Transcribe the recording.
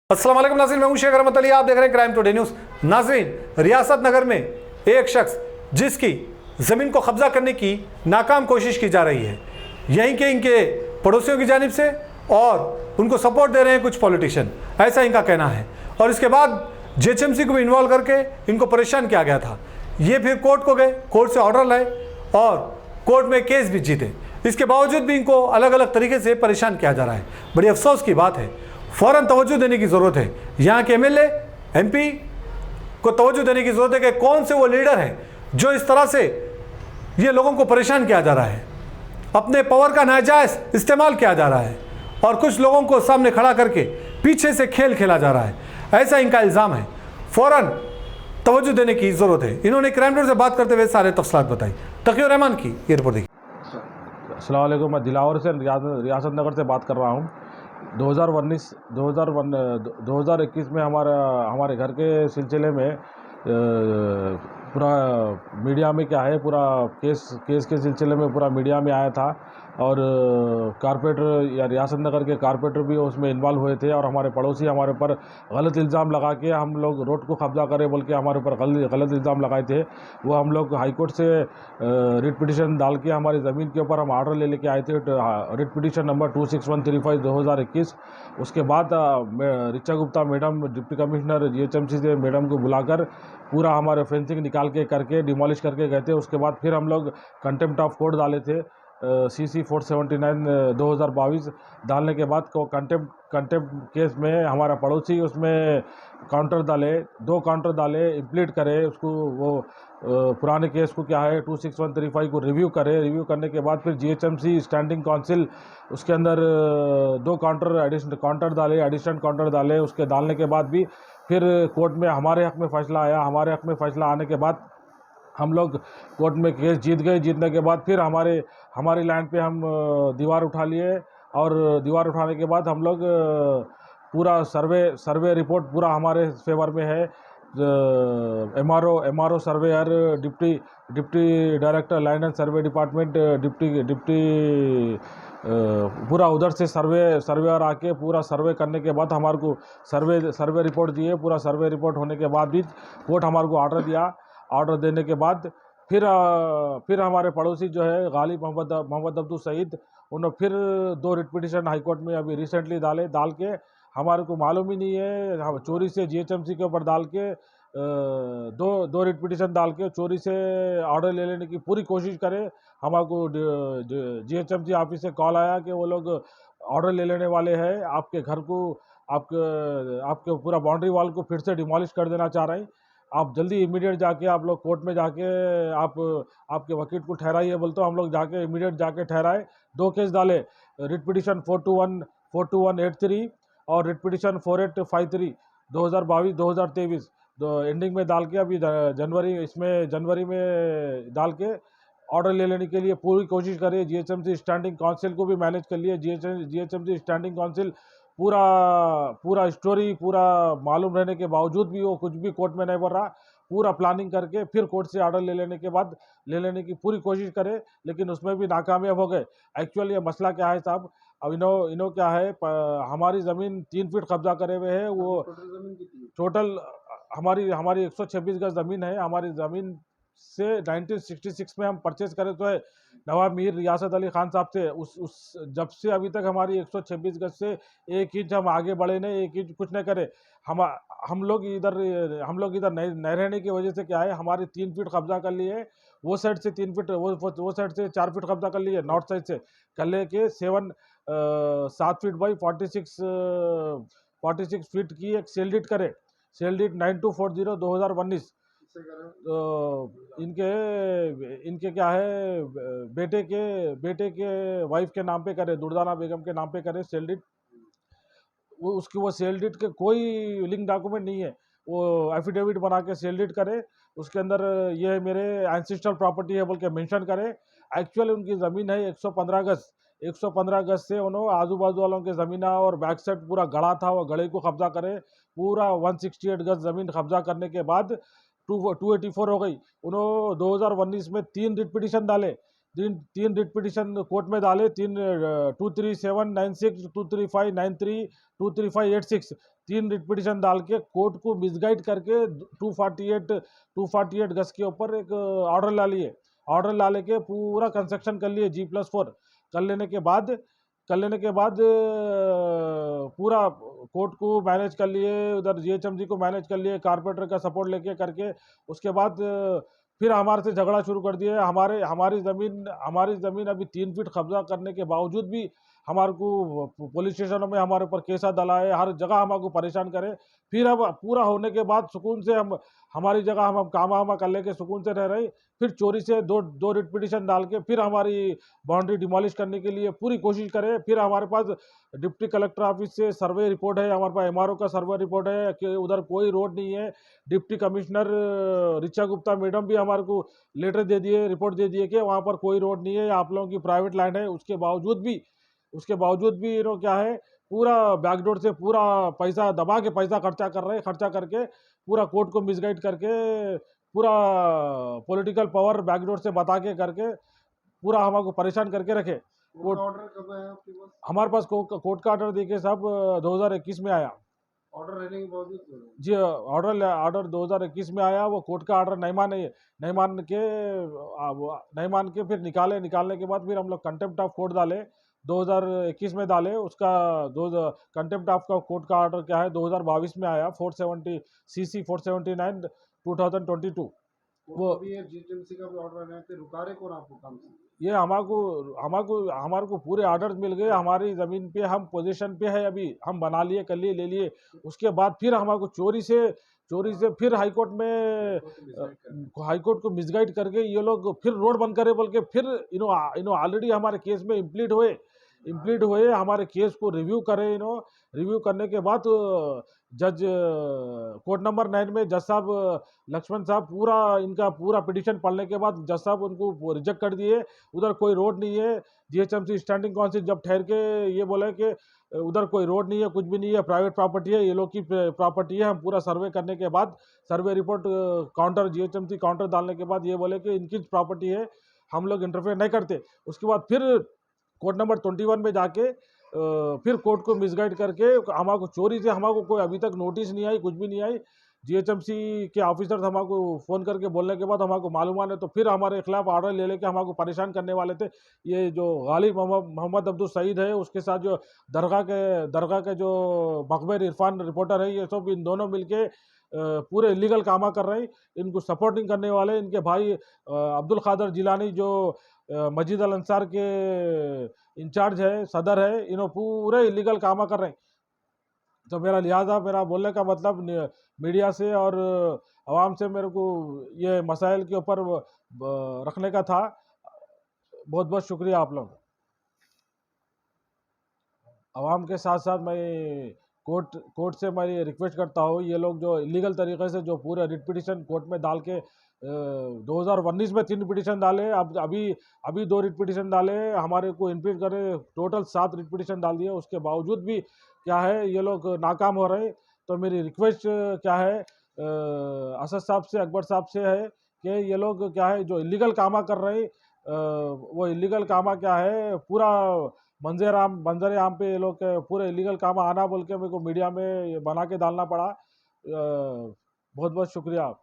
अस्सलाम वालेकुम नाज़रीन, मैं हूं शेख रहमत अली। आप देख रहे हैं क्राइम टुडे न्यूज़। नाज़रीन, रियासत नगर में एक शख्स जिसकी ज़मीन को कब्जा करने की नाकाम कोशिश की जा रही है, यहीं के इनके पड़ोसियों की जानिब से, और उनको सपोर्ट दे रहे हैं कुछ पॉलिटिशियन, ऐसा इनका कहना है। और इसके बाद जेएचएमसी को भी इन्वॉल्व करके इनको परेशान किया गया था। ये फिर कोर्ट को गए, कोर्ट से ऑर्डर लाए और कोर्ट में केस भी जीते। इसके बावजूद भी इनको अलग अलग तरीके से परेशान किया जा रहा है। बड़ी अफसोस की बात है, फ़ौरन तवज्जो देने की ज़रूरत है। यहाँ के एमएलए एमपी को तवज्जो देने की ज़रूरत है कि कौन से वो लीडर हैं जो इस तरह से ये लोगों को परेशान किया जा रहा है, अपने पावर का नाजायज़ इस्तेमाल किया जा रहा है और कुछ लोगों को सामने खड़ा करके पीछे से खेल खेला जा रहा है, ऐसा इनका इल्ज़ाम है। फ़ौरन तवज्जो देने की ज़रूरत है। इन्होंने क्राइम टुडे से बात करते हुए सारे तफसीलात बताई। तकीउर रहमान की ये रिपोर्ट देखिए। अस्सलाम वालेकुम, मैं दिलावर से रियासत नगर से बात कर रहा हूँ। 2021 में हमारे घर के सिलसिले में पूरा मीडिया में क्या है, पूरा केस के सिलसिले में पूरा मीडिया में आया था और कारपोरेटर या रियासत नगर के कारपोरेटर भी उसमें इन्वॉल्व हुए थे और हमारे पड़ोसी हमारे ऊपर गलत इल्ज़ाम लगा के हम लोग रोड को कब्जा करें बोल के हमारे ऊपर गलत इल्ज़ाम लगाए थे। वो हम लोग हाई कोर्ट से रिट पिटिशन डाल के हमारी ज़मीन के ऊपर हम ऑर्डर ले लेके आए थे, रिट पिटिशन नंबर 26135 2021। उसके बाद Richa Gupta madam deputy commissioner GHMC से मैडम को बुलाकर पूरा हमारे फेंसिंग निकाल के करके डिमोलिश करके गए थे। उसके बाद फिर हम लोग कंटेम्प्ट ऑफ कोर्ट डाले थे, CC 479 2022 डालने के बाद को कंटेम्प्ट केस में हमारा पड़ोसी उसमें काउंटर डाले, 2 काउंटर डाले, इम्प्लीट करे उसको। वो पुराने केस को क्या है 26135 को रिव्यू करे, रिव्यू करने के बाद फिर जीएचएमसी स्टैंडिंग काउंसिल उसके अंदर 2 काउंटर एडिशनल काउंटर डाले। उसके डालने के बाद भी फिर कोर्ट में हमारे हक़ में फ़ैसला आया। हमारे हक़ में फ़ैसला आने के बाद हम लोग कोर्ट में केस जीत गए। जीतने के बाद फिर हमारी लैंड पे हम दीवार उठा लिए और दीवार उठाने के बाद हम लोग पूरा सर्वे रिपोर्ट पूरा हमारे फेवर में है। MRO surveyor, deputy director land and survey department, deputy पूरा उधर से सर्वेयर आके पूरा सर्वे करने के बाद हमारे को सर्वे रिपोर्ट दिए। पूरा सर्वे रिपोर्ट होने के बाद भी कोर्ट हमारे को ऑर्डर दिया। ऑर्डर देने के बाद फिर हमारे पड़ोसी जो है गालिब मोहम्मद अब्दुल सईद, उन्होंने फिर 2 रिट पिटिशन हाई कोर्ट में अभी रिसेंटली डाल के हमारे को मालूम ही नहीं है, हम चोरी से जीएचएमसी के ऊपर डाल के दो रिट पिटिशन डाल के चोरी से ऑर्डर ले लेने की पूरी कोशिश करे। हमारे को जीएचएमसी ऑफिस से कॉल आया कि वो लोग ऑर्डर ले लेने वाले हैं, आपके घर को आपके पूरा बाउंड्री वॉल को फिर से डिमोलिश कर देना चाह रहे हैं। आप जल्दी इमीडिएट जाके आप लोग कोर्ट में जाके आपके वकील को ठहराइए बोलते। हम लोग जाके इमीडिएट जाके ठहराए। 2 केस डाले, रिट पिटिशन 42183 और रिट पिटिशन 4853 2022-2023 एंडिंग में डाल के अभी जनवरी में डाल के ऑर्डर ले लेने के लिए पूरी कोशिश करिए। जीएचएमसी स्टैंडिंग काउंसिल को भी मैनेज कर लिए। जीएचएमसी स्टैंडिंग काउंसिल पूरा स्टोरी पूरा मालूम रहने के बावजूद भी वो कुछ भी कोर्ट में नहीं बोल रहा। पूरा प्लानिंग करके फिर कोर्ट से ऑर्डर ले लेने की पूरी कोशिश करे, लेकिन उसमें भी नाकामयाब हो गए। एक्चुअली ये मसला क्या है साहब, अब इन्हों क्या है, हमारी ज़मीन 3 फीट कब्जा करे हुए है। वो टोटल हमारी 126 गज ज़मीन है। हमारी ज़मीन से 1966 में हम परचेज करे तो है नवाब मीर रियासत अली खान साहब से। उस जब से अभी तक हमारी 126 गज से 1 इंच हम आगे बढ़े नहीं, 1 इंच कुछ नहीं करे। हम लोग इधर नहीं रहने की वजह से क्या है, हमारी 3 फीट कब्जा कर लिए। वो साइड से 3 फीट, वो साइड से 4 फीट कब्जा कर लिए। नॉर्थ साइड से कर लेके 7 फीट बाई 46 फीट की एक सेल डीड करे। सेल डीड 9240 2019 इनके क्या है, बेटे के वाइफ के नाम पे करे, दुर्दाना बेगम के नाम पे करे सेल डीड। वो सेल डीड के कोई लिंक डॉक्यूमेंट नहीं है। वो एफिडेविट बना के सेल डीड करे, उसके अंदर ये मेरे एंसेस्ट्रल प्रॉपर्टी है बोल के मेंशन करे। एक्चुअली उनकी ज़मीन है 115 गज। 115 गज से उन्होंने आजू बाजू वालों के ज़मीन और बैक साइड पूरा गड़ा था, वो गड़े को कब्जा करे। पूरा 168 गज ज़मीन कब्जा करने के बाद 284 हो गई। उन्होंने 2019 में 3 रिट पिटिशन डाले। तीन रिट पिटिशन कोर्ट में डाले, 23796, 23593, 23586 3 रिट पिटिशन डाल के कोर्ट को मिसगाइड करके 248 गज के ऊपर एक ऑर्डर ला लिए। ऑर्डर ला लेके पूरा कंस्ट्रक्शन कर लिए G+4 कर लेने के बाद पूरा कोर्ट को मैनेज कर लिए, उधर GHMC को मैनेज कर लिए, कारपोरेटर का सपोर्ट लेके करके उसके बाद फिर हमारे से झगड़ा शुरू कर दिए। हमारी ज़मीन अभी 3 फीट कब्जा करने के बावजूद भी हमारे को पुलिस स्टेशनों में हमारे ऊपर केसा दलाए, हर जगह हमको परेशान करे। फिर अब पूरा होने के बाद सुकून से हम हमारी जगह हम काम वामा कर लेके सुकून से रह रहे, फिर चोरी से दो रिट पिटिशन डाल के फिर हमारी बाउंड्री डिमोलिश करने के लिए पूरी कोशिश करे। फिर हमारे पास डिप्टी कलेक्टर ऑफिस से सर्वे रिपोर्ट है, हमारे पास MRO का सर्वे रिपोर्ट है कि उधर कोई रोड नहीं है। Deputy commissioner Richa Gupta madam भी हमारे को लेटर दे दिए, रिपोर्ट दे दिए कि वहाँ पर कोई रोड नहीं है, आप लोगों की प्राइवेट लैंड है। उसके बावजूद भी क्या है, पूरा बैकडोर से पूरा पैसा दबा के पैसा खर्चा कर रहे हैं, खर्चा करके पूरा कोर्ट को मिसगाइड करके पूरा पॉलिटिकल पावर बैकडोर से बता के करके पूरा हमको परेशान करके रखे। कोर्ट ऑर्डर कब आया आपके पास? हमारे पास कोर्ट का ऑर्डर देखिए साहब 2021 में आया ऑर्डर रहने के बावजूद जी। ऑर्डर 2021 में आया। वो कोर्ट का ऑर्डर नहीं मान के फिर निकालने के बाद फिर हम लोग कंटेम्प्ट ऑफ कोर्ट डाले 2021 में डाले। उसका कंटेम्प्ट ऑफ कोर्ट का ऑर्डर क्या है 2022 में आया 470 CC 479 2022। वो अभी ये GHMC का भी ऑर्डर आया थे, रुका रहे कौन आपको काम से? ये हमारे को पूरे ऑर्डर्स मिल गए। हमारी ज़मीन पे हम पोजीशन पे है, अभी हम बना लिए, कर लिए, ले लिए। उसके बाद फिर हमारे चोरी से फिर हाईकोर्ट को मिसगाइड करके ये लोग फिर रोड बंद करे बोल के फिर इन्हों ऑलरेडी हमारे केस में इम्प्लीट हुए। हमारे केस को रिव्यू करे। रिव्यू करने के बाद जज कोर्ट नंबर 9 में जज साहब लक्ष्मण साहब इनका पूरा पिटिशन पढ़ने के बाद जज साहब उनको रिजेक्ट कर दिए। उधर कोई रोड नहीं है। GHMC स्टैंडिंग काउंसिल जब ठहर के ये बोले कि उधर कोई रोड नहीं है, कुछ भी नहीं है, प्राइवेट प्रॉपर्टी है, ये लोग की प्रॉपर्टी है। हम पूरा सर्वे करने के बाद survey report counter GHMC counter डालने के बाद ये बोले कि इनकी प्रॉपर्टी है, हम लोग इंटरफेयर नहीं करते। उसके बाद फिर कोर्ट नंबर 21 में जाके फिर कोर्ट को मिसगाइड करके हमारे चोरी से हमारे कोई अभी तक नोटिस नहीं आई, कुछ भी नहीं आई। GHMC के ऑफिसर्स हमारे फ़ोन करके बोलने के बाद हमारे मालूम है, तो फिर हमारे खिलाफ ऑर्डर ले लेके हमारे परेशान करने वाले थे। ये जो गालिब मोहम्मद अब्दुल सईद है, उसके साथ जो दरगाह के जो मकबर इरफान रिपोर्टर है, ये सब इन दोनों मिलके पूरे इलीगल कामा कर रहे हैं। इनको सपोर्टिंग करने वाले इनके भाई अब्दुल खादर जिलानी जो मस्जिद अल अंसार के इंचार्ज है, सदर है, इन्हों पूरे इलीगल कामा कर रहे हैं। तो मेरा बोलने का मतलब मीडिया से और आवाम से मेरे को ये मसाइल के ऊपर रखने का था। बहुत बहुत शुक्रिया आप लोग। आवाम के साथ साथ मैं कोर्ट से मैं रिक्वेस्ट करता हूँ, ये लोग जो इलीगल तरीके से जो पूरे रिट पिटिशन कोर्ट में डाल के 2019 में 3 पिटिशन डाले, अब अभी 2 रिट पिटिशन डाले, हमारे को इम्पीड करे, टोटल 7 रिट पिटिशन डाल दिए। उसके बावजूद भी क्या है, ये लोग नाकाम हो रहे। तो मेरी रिक्वेस्ट क्या है असद साहब से, अकबर साहब से है कि ये लोग क्या है जो इलीगल कामा कर रहे हैं, वो इलीगल कामा क्या है पूरा मंजर आम पे ये लोग पूरे इलीगल कामा आना बोल के मेरे को मीडिया में बना के डालना पड़ा। बहुत बहुत शुक्रिया।